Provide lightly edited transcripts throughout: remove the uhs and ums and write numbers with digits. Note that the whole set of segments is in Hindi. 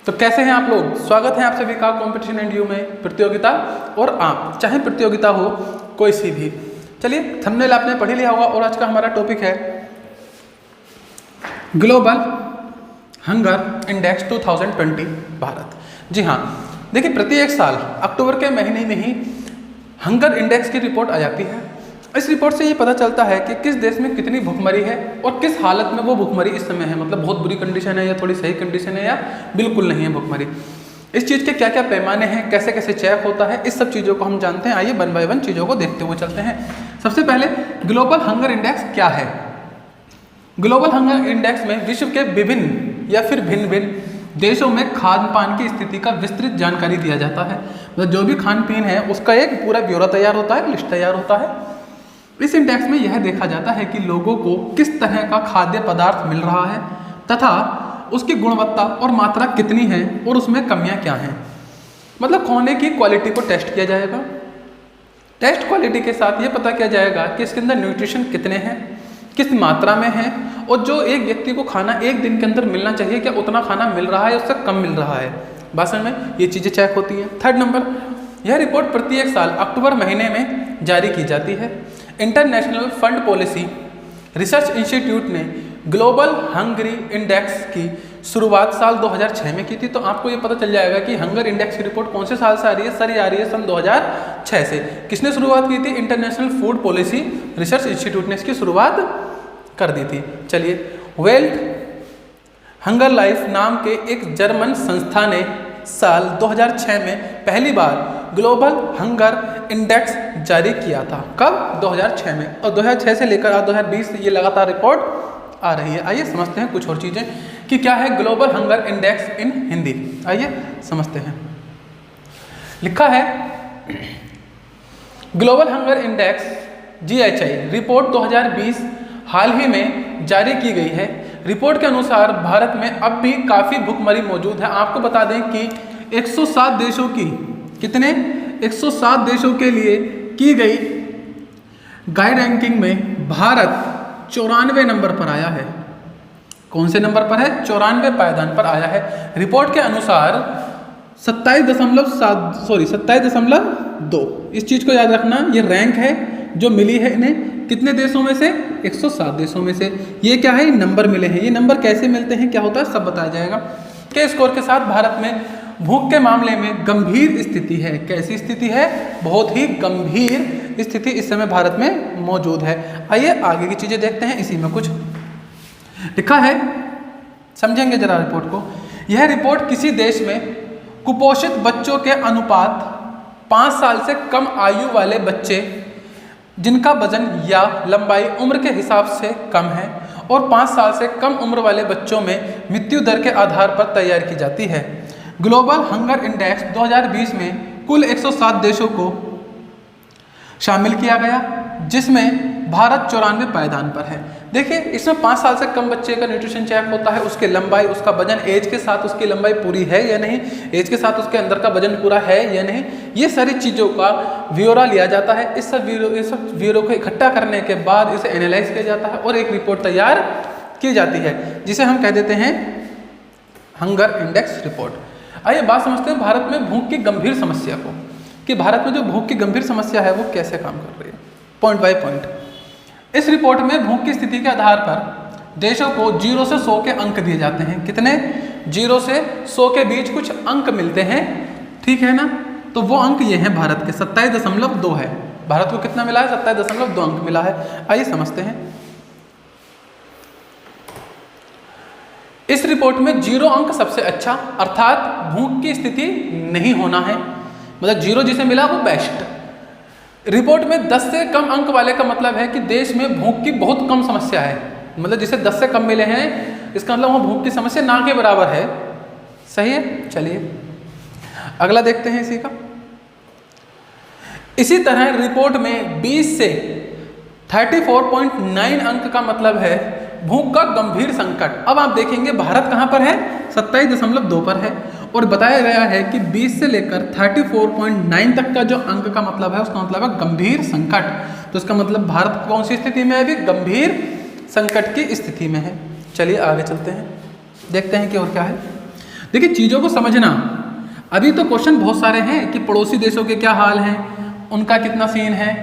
तो कैसे हैं आप लोग। स्वागत है आप सभी का कंपटीशन एंड यू में, प्रतियोगिता और आप, चाहे प्रतियोगिता हो कोई सी भी। चलिए, थंबनेल आपने पढ़ लिया होगा और आज का हमारा टॉपिक है ग्लोबल हंगर इंडेक्स 2020 भारत। जी हाँ, देखिए प्रत्येक साल अक्टूबर के महीने में ही हंगर इंडेक्स की रिपोर्ट आ जाती है। इस रिपोर्ट से ये पता चलता है कि किस देश में कितनी भुखमरी है और किस हालत में वो भुखमरी इस समय है, मतलब बहुत बुरी कंडीशन है या थोड़ी सही कंडीशन है या बिल्कुल नहीं है भुखमरी। इस चीज़ के क्या क्या पैमाने हैं, कैसे कैसे चेक होता है, इस सब चीज़ों को हम जानते हैं। आइए वन बाय वन चीज़ों को देखते हुए चलते हैं। सबसे पहले ग्लोबल हंगर इंडेक्स क्या है। ग्लोबल हंगर इंडेक्स में विश्व के विभिन्न या फिर भिन्न भिन्न देशों में खान पान की स्थिति का विस्तृत जानकारी दिया जाता है। मतलब जो भी खान पीन है उसका एक पूरा ब्यौरा तैयार होता है, लिस्ट तैयार होता है। इस इंडेक्स में यह देखा जाता है कि लोगों को किस तरह का खाद्य पदार्थ मिल रहा है तथा उसकी गुणवत्ता और मात्रा कितनी है और उसमें कमियां क्या हैं। मतलब खाने की क्वालिटी को टेस्ट किया जाएगा। टेस्ट क्वालिटी के साथ ये पता किया जाएगा कि इसके अंदर न्यूट्रिशन कितने हैं, किस मात्रा में है, और जो एक व्यक्ति को खाना एक दिन के अंदर मिलना चाहिए क्या उतना खाना मिल रहा है, उससे कम मिल रहा है। भाषण में ये चीज़ें चेक होती हैं। थर्ड नंबर, यह रिपोर्ट प्रत्येक साल अक्टूबर महीने में जारी की जाती है। International fund policy research institute ने ग्लोबल हंगरी इंडेक्स की शुरुआत साल 2006 में की थी। तो आपको ये पता चल जाएगा कि हंगर इंडेक्स की रिपोर्ट कौन से साल से आ रही है। सर ये आ रही है सन 2006 से। किसने शुरुआत की थी? International food policy research institute ने इसकी शुरुआत कर दी थी। चलिए, वेल्ट हंगर लाइफ नाम के एक जर्मन संस्था ने साल 2006 में पहली बार ग्लोबल हंगर इंडेक्स जारी किया था। कब? 2006 में। और 2006 से लेकर आज 2020 ये लगातार रिपोर्ट आ रही है। आइए समझते हैं कुछ और चीज़ें कि क्या है ग्लोबल हंगर इंडेक्स इन हिंदी। आइए समझते हैं। लिखा है global hunger index GHI report 2020 हाल ही में जारी की गई है। रिपोर्ट के अनुसार भारत में अब भी काफ़ी भुखमरी मौजूद है। आपको बता दें कि 107 देशों की, कितने? 107 देशों के लिए की गई गाइड रैंकिंग में भारत 94 नंबर पर आया है। कौन से नंबर पर है? 94 पायदान पर आया है। रिपोर्ट के अनुसार 27.2। इस चीज़ को याद रखना, ये रैंक है जो मिली है इन्हें कितने देशों में से? 107 देशों में से। ये क्या है? नंबर मिले हैं। ये नंबर कैसे मिलते हैं, क्या होता है, सब बताया जाएगा। के स्कोर के साथ भारत में भूख के मामले में गंभीर स्थिति है। कैसी स्थिति है? बहुत ही गंभीर स्थिति इस समय भारत में मौजूद है। आइए आगे की चीज़ें देखते हैं। इसी में कुछ लिखा है, समझेंगे जरा रिपोर्ट को। यह रिपोर्ट किसी देश में कुपोषित बच्चों के अनुपात 5 साल से कम आयु वाले बच्चे जिनका वजन या लंबाई उम्र के हिसाब से कम है और 5 साल से कम उम्र वाले बच्चों में मृत्यु दर के आधार पर तैयार की जाती है। ग्लोबल हंगर इंडेक्स 2020 में कुल 107 देशों को शामिल किया गया, जिसमें भारत 94 पायदान पर है। देखिए, इसमें 5 साल से कम बच्चे का न्यूट्रिशन चेक होता है, उसकी लंबाई, उसका वजन, एज के साथ उसकी लंबाई पूरी है या नहीं, एज के साथ उसके अंदर का वजन पूरा है या नहीं, ये सारी चीज़ों का ब्यौरा लिया जाता है। इस सब ब्यौरे को इकट्ठा करने के बाद इसे एनालाइज किया जाता है और एक रिपोर्ट तैयार की जाती है, जिसे हम कह देते हैं हंगर इंडेक्स रिपोर्ट। आइए बात समझते हैं भारत में भूख की गंभीर समस्या को, कि भारत में जो भूख की गंभीर समस्या है वो कैसे काम कर रही है, पॉइंट बाय पॉइंट। इस रिपोर्ट में भूख की स्थिति के आधार पर देशों को 0 से 100 के अंक दिए जाते हैं। कितने? 0 से 100 के बीच कुछ अंक मिलते हैं, ठीक है ना। तो वो अंक ये हैं भारत के 27.2 है। भारत को कितना मिला है? 27.2 अंक मिला है। आइए समझते हैं। इस रिपोर्ट में 0 अंक सबसे अच्छा, अर्थात भूख की स्थिति नहीं होना है, मतलब 0 जिसे मिला वो बेस्ट। रिपोर्ट में 10 से कम अंक वाले का मतलब है कि देश में भूख की बहुत कम समस्या है, मतलब जिसे 10 से कम मिले हैं इसका मतलब वहाँ भूख की समस्या ना के बराबर है। सही है। चलिए अगला देखते हैं इसी का। इसी तरह रिपोर्ट में 20 से 34.9 अंक का मतलब है भूख का गंभीर संकट। अब आप देखेंगे भारत कहाँ पर है? 27.2 पर है और बताया गया है कि 20 से लेकर 34.9 तक का जो अंक का मतलब है उसका मतलब है गंभीर संकट। तो इसका मतलब भारत कौन सी स्थिति में है? अभी गंभीर संकट की स्थिति में है। चलिए आगे चलते हैं, देखते हैं कि और क्या है। देखिए चीज़ों को समझना, अभी तो क्वेश्चन बहुत सारे हैं कि पड़ोसी देशों के क्या हाल हैं, उनका कितना सीन है,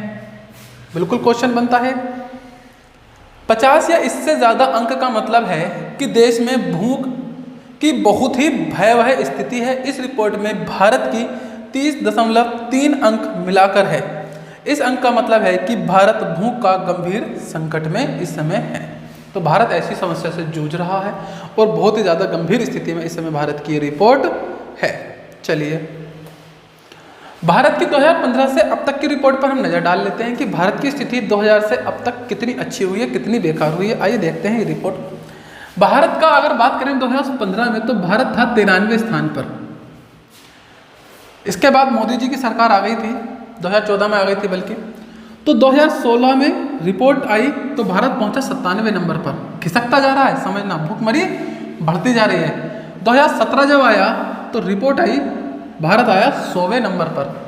बिल्कुल क्वेश्चन बनता है। 50 या इससे ज़्यादा अंक का मतलब है कि देश में भूख की बहुत ही भयावह स्थिति है। इस रिपोर्ट में भारत की 30.3 अंक मिलाकर है। इस अंक का मतलब है कि भारत भूख का गंभीर संकट में इस समय है। तो भारत ऐसी समस्या से जूझ रहा है और बहुत ही ज़्यादा गंभीर स्थिति में इस समय भारत की रिपोर्ट है। चलिए भारत की 2015 से अब तक की रिपोर्ट पर हम नज़र डाल लेते हैं कि भारत की स्थिति 2000 से अब तक कितनी अच्छी हुई है, कितनी बेकार हुई है। आइए देखते हैं ये रिपोर्ट। भारत का अगर बात करें 2015 में तो भारत था 93वें स्थान पर। इसके बाद मोदी जी की सरकार आ गई थी, 2014 में आ गई थी बल्कि। तो 2016 में रिपोर्ट आई तो भारत पहुंचा 97वें नंबर पर। खिसकता जा रहा है, समझना, भूखमरी बढ़ती जा रही है। 2017 जब आया तो रिपोर्ट आई, भारत आया 100वें नंबर पर।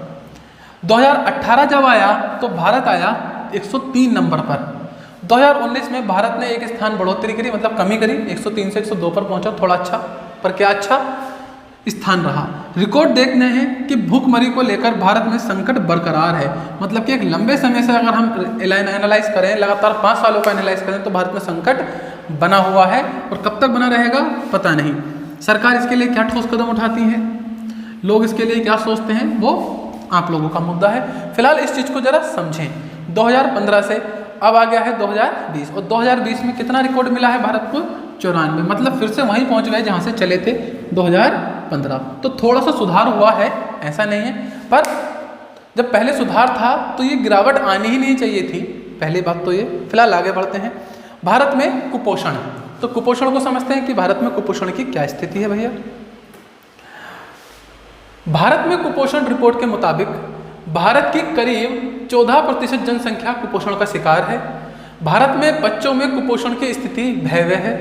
2018 जब आया तो भारत आया 103 नंबर पर। 2019 में भारत ने एक स्थान बढ़ोतरी करी, मतलब कमी करी, 103 से 102 पर पहुंचा, थोड़ा अच्छा, पर क्या अच्छा स्थान रहा। रिकॉर्ड देखने हैं कि भूखमरी को लेकर भारत में संकट बरकरार है, मतलब कि एक लंबे समय से अगर हम एनालाइज करें, लगातार 5 सालों का एनालाइज करें तो भारत में संकट बना हुआ है और कब तक बना रहेगा पता नहीं। सरकार इसके लिए क्या ठोस कदम उठाती है, लोग इसके लिए क्या सोचते हैं, वो आप लोगों का मुद्दा है। फिलहाल इस चीज़ को जरा समझें। 2015 से अब आ गया है 2020 और 2020 में कितना रिकॉर्ड मिला है भारत को? 94, मतलब फिर से वहीं पहुंच गए जहां से चले थे 2015। तो थोड़ा सा सुधार हुआ है, ऐसा नहीं है, पर जब पहले सुधार था तो ये गिरावट आनी ही नहीं चाहिए थी, पहली बात तो ये। फिलहाल आगे बढ़ते हैं। भारत में कुपोषण, तो कुपोषण को समझते हैं कि भारत में कुपोषण की क्या स्थिति है भैया। भारत में कुपोषण रिपोर्ट के मुताबिक भारत की करीब 14% जनसंख्या कुपोषण का शिकार है। भारत में बच्चों में कुपोषण की स्थिति भयावह है।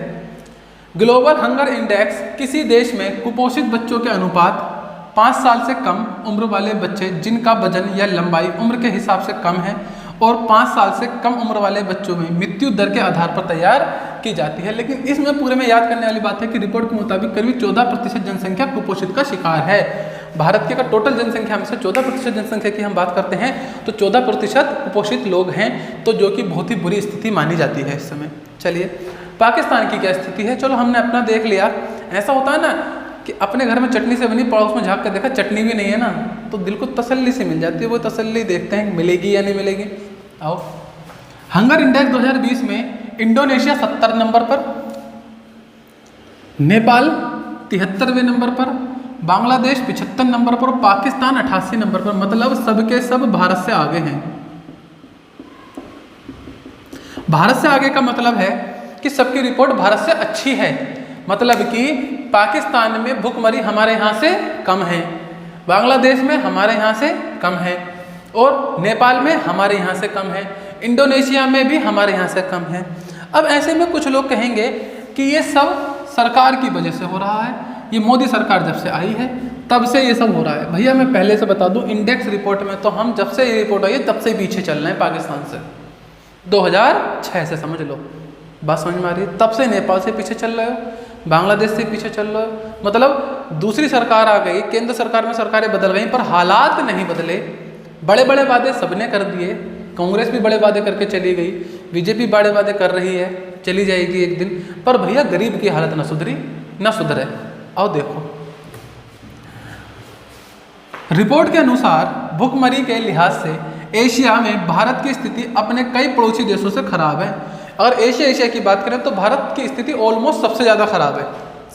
ग्लोबल हंगर इंडेक्स किसी देश में कुपोषित बच्चों के अनुपात 5 साल से कम उम्र वाले बच्चे जिनका वजन या लंबाई उम्र के हिसाब से कम है और 5 साल से कम उम्र वाले बच्चों में मृत्यु दर के आधार पर तैयार की जाती है। लेकिन इसमें पूरे में याद करने वाली बात है कि रिपोर्ट के मुताबिक करीब 14% जनसंख्या कुपोषित का शिकार है। भारत की अगर टोटल जनसंख्या में से 14% जनसंख्या की हम बात करते हैं तो 14% कुपोषित लोग हैं, तो जो कि बहुत ही बुरी स्थिति मानी जाती है इस समय। चलिए पाकिस्तान की क्या स्थिति है, चलो हमने अपना देख लिया। ऐसा होता है ना कि अपने घर में चटनी से बनी, पड़ोस में झाँक कर देखा चटनी भी नहीं है ना, तो दिल को तसल्ली से मिल जाती है। वो तसल्ली देखते हैं मिलेगी या नहीं मिलेगी। आओ, हंगर इंडेक्स 2020 में इंडोनेशिया 70 नंबर पर, नेपाल 73वें नंबर पर, बांग्लादेश 75 नंबर पर, पाकिस्तान 88 नंबर पर। मतलब सबके सब भारत से आगे हैं। भारत से आगे का मतलब है कि सबकी रिपोर्ट भारत से अच्छी है, मतलब कि पाकिस्तान में भूखमरी हमारे यहाँ से कम है, बांग्लादेश में हमारे यहाँ से कम है और नेपाल में हमारे यहाँ से कम है, इंडोनेशिया में भी हमारे यहाँ से कम है। अब ऐसे में कुछ लोग कहेंगे कि ये सब सरकार की वजह से हो रहा है, ये मोदी सरकार जब से आई है तब से ये सब हो रहा है। भैया मैं पहले से बता दूं, इंडेक्स रिपोर्ट में तो हम जब से ये रिपोर्ट आई है तब से पीछे चल रहे हैं पाकिस्तान से, 2006 से समझ लो, बात समझ में आ रही है। तब से नेपाल से पीछे चल रहे हो, बांग्लादेश से पीछे चल रहे हो, मतलब दूसरी सरकार आ गई, केंद्र सरकार में सरकारें बदल गई पर हालात नहीं बदले। बड़े बड़े वादे सबने कर दिए, कांग्रेस भी बड़े वादे करके चली गई, बीजेपी बड़े वादे कर रही है, चली जाएगी एक दिन, पर भैया गरीब की हालत ना सुधरी ना सुधरे। आओ देखो, रिपोर्ट के अनुसार भूखमरी के लिहाज से एशिया में भारत की स्थिति अपने कई पड़ोसी देशों से खराब है। अगर एशिया की बात करें तो भारत की स्थिति ऑलमोस्ट सबसे ज़्यादा खराब है।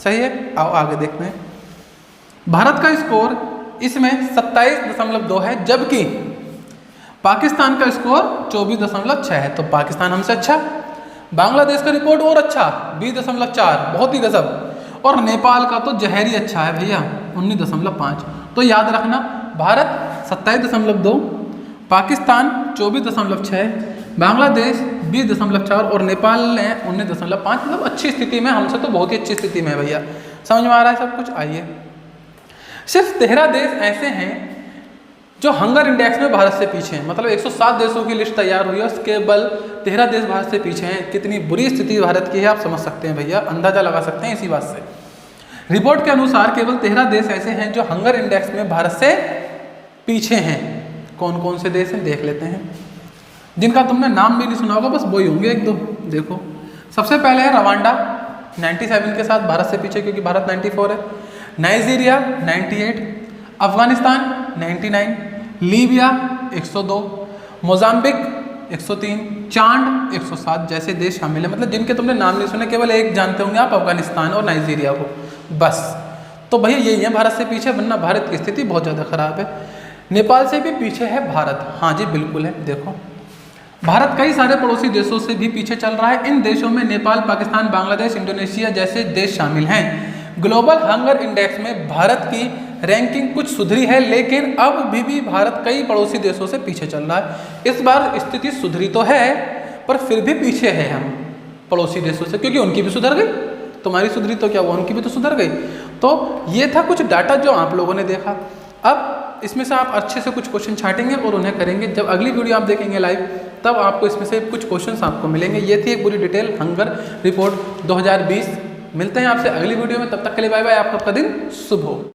सही है, आओ आगे देखते हैं। भारत का स्कोर इसमें 27.2 है, जबकि पाकिस्तान का स्कोर 24.6 है, तो पाकिस्तान हमसे अच्छा। बांग्लादेश का रिपोर्ट और अच्छा 20.4, बहुत ही गजब, और नेपाल का तो जहरी अच्छा है भैया 19.5। तो याद रखना, भारत 27.2, पाकिस्तान 24.6, बांग्लादेश 20.4 और नेपाल ने 19.5। मतलब अच्छी स्थिति में, हमसे तो बहुत ही अच्छी स्थिति में है भैया। समझ में आ रहा है सब कुछ। आइए, सिर्फ 13 देश ऐसे हैं जो हंगर इंडेक्स में भारत से पीछे हैं, मतलब 107 देशों की लिस्ट तैयार हुई है, केवल 13 देश भारत से पीछे हैं। कितनी बुरी स्थिति भारत की है आप समझ सकते हैं भैया, अंदाजा लगा सकते हैं इसी बात से। रिपोर्ट के अनुसार केवल 13 देश ऐसे हैं जो हंगर इंडेक्स में भारत से पीछे हैं। कौन कौन से देश हैं देख लेते हैं, जिनका तुमने नाम भी नहीं सुना होगा, बस वही होंगे एक दो। देखो, सबसे पहले है रवांडा 97 के साथ भारत से पीछे, क्योंकि भारत 94 है। नाइजीरिया 98, अफगानिस्तान 99, लीबिया 102, मोजाम्बिक 103, चांड 107 जैसे देश शामिल है। मतलब जिनके तुमने नाम नहीं सुने, केवल एक जानते होंगे आप, अफगानिस्तान और नाइजीरिया को, बस। तो भैया यही है भारत से पीछे, वरना भारत की स्थिति बहुत ज़्यादा खराब है। नेपाल से भी पीछे है भारत, हाँ जी बिल्कुल है। देखो, भारत कई सारे पड़ोसी देशों से भी पीछे चल रहा है। इन देशों में नेपाल, पाकिस्तान, बांग्लादेश, इंडोनेशिया जैसे देश शामिल हैं। ग्लोबल हंगर इंडेक्स में भारत की रैंकिंग कुछ सुधरी है, लेकिन अब भी भारत कई पड़ोसी देशों से पीछे चल रहा है। इस बार स्थिति सुधरी तो है, पर फिर भी पीछे है हम पड़ोसी देशों से, क्योंकि उनकी भी सुधर गई। तुम्हारी सुधरी तो क्या हुआ, उनकी भी तो सुधर गई। तो ये था कुछ डाटा जो आप लोगों ने देखा। अब इसमें से आप अच्छे से कुछ क्वेश्चन छाटेंगे और उन्हें करेंगे। जब अगली वीडियो आप देखेंगे लाइव, तब आपको इसमें से कुछ क्वेश्चंस आपको मिलेंगे। ये थी एक पूरी डिटेल हंगर रिपोर्ट 2020। मिलते हैं आपसे अगली वीडियो में, तब तक के लिए बाय बाय। आपका दिन शुभ हो।